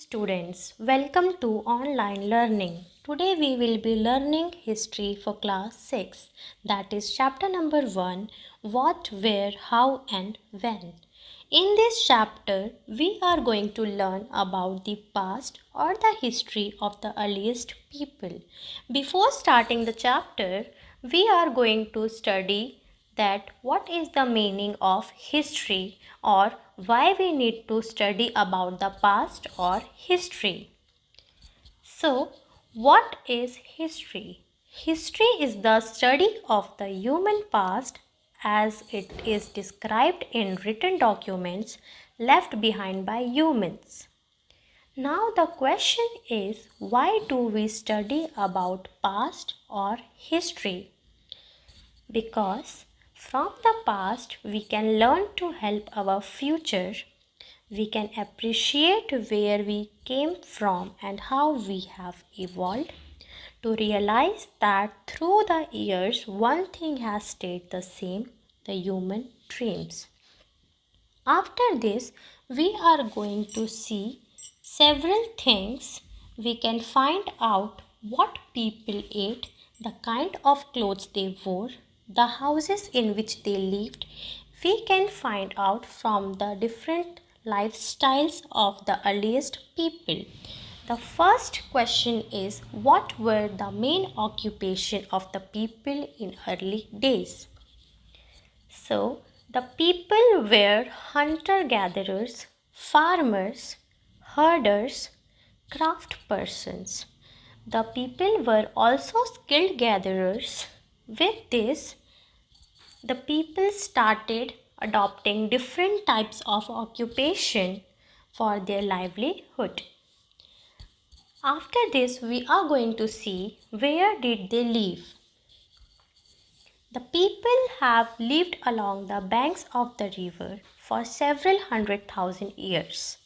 Students, welcome to online learning. Today we will be learning history for class 6, that is chapter number 1, what, where, how and when. In this chapter we are going to learn about the past or the history of the earliest people. Before starting the chapter, we are going to study that what is the meaning of history or why we need to study about the past or history. So, what is history? History is the study of the human past as it is described in written documents left behind by humans. Now the question is, why do we study about past or history? Because from the past we can learn to help our future. We can appreciate where we came from and how we have evolved. To realize that through the years one thing has stayed the same, the human dreams. After this, we are going to see several things. We can find out what people ate, the kind of clothes they wore, the houses in which they lived. We can find out from the different lifestyles of the earliest people. The first question is, what were the main occupation of the people in early days? So, the people were hunter gatherers, farmers, herders, craft persons. The people were also skilled gatherers. With this, the people started adopting different types of occupation for their livelihood. After this, we are going to see where did they live. The people have lived along the banks of the river for several 100,000 years.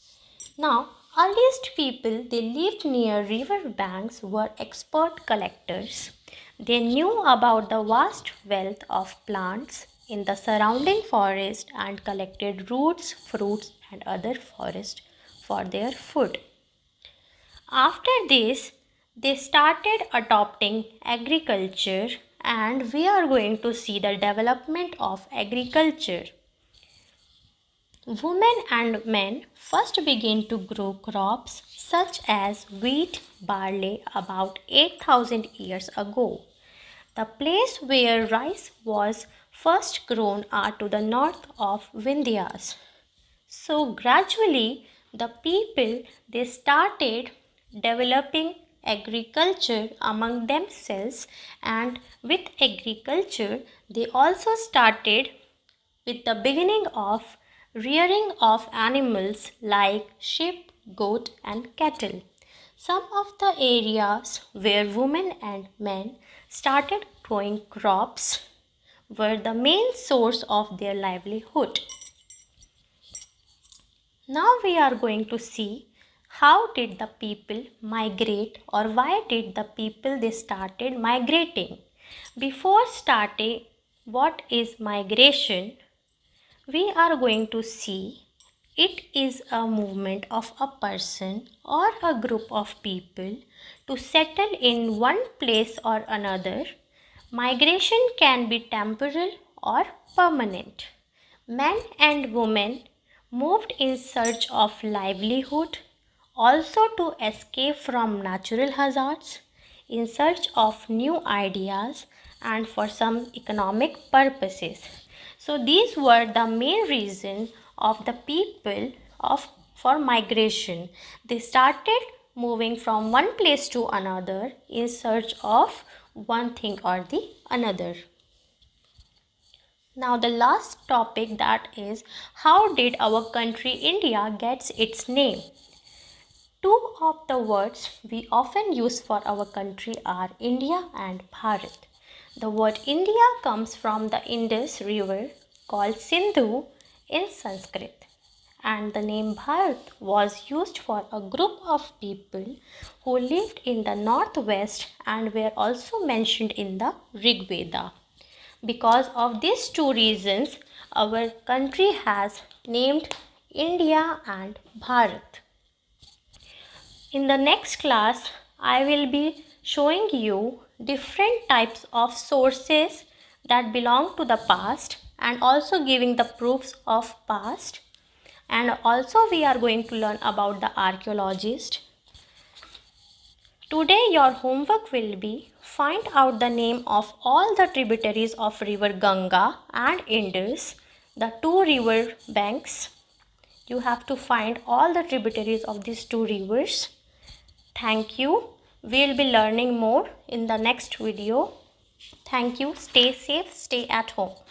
Now, earliest people they lived near river banks were expert collectors. They knew about the vast wealth of plants in the surrounding forest and collected roots, fruits and other forest for their food. After this, they started adopting agriculture and we are going to see the development of agriculture. Women and men first began to grow crops such as wheat, barley about 8,000 years ago. The place where rice was first grown are to the north of Vindhyas. So gradually the people they started developing agriculture among themselves, and with agriculture they also started with the beginning of rearing of animals like sheep, goat and cattle. Some of the areas where women and men started growing crops were the main source of their livelihood. Now we are going to see how did the people migrate or why did the people they started migrating. Before starting what is migration, we are going to see it is a movement of a person or a group of people to settle in one place or another. Migration can be temporal or permanent. Men and women moved in search of livelihood, also to escape from natural hazards, in search of new ideas, and for some economic purposes. So these were the main reason of the people of for migration. They started moving from one place to another in search of one thing or the another. Now the last topic, that is how did our country India gets its name? Two of the words we often use for our country are India and Bharat. The word India comes from the Indus river called Sindhu in Sanskrit, and the name Bharat was used for a group of people who lived in the northwest and were also mentioned in the Rig Veda. Because of these two reasons, our country has named India and Bharat. In the next class, I will be showing you different types of sources that belong to the past and also giving the proofs of past. And also we are going to learn about the archaeologist. Today your homework will be find out the name of all the tributaries of river Ganga and Indus, the two river banks. You have to find all the tributaries of these two rivers. Thank you. We'll be learning more in the next video. Thank you. Stay safe. Stay at home.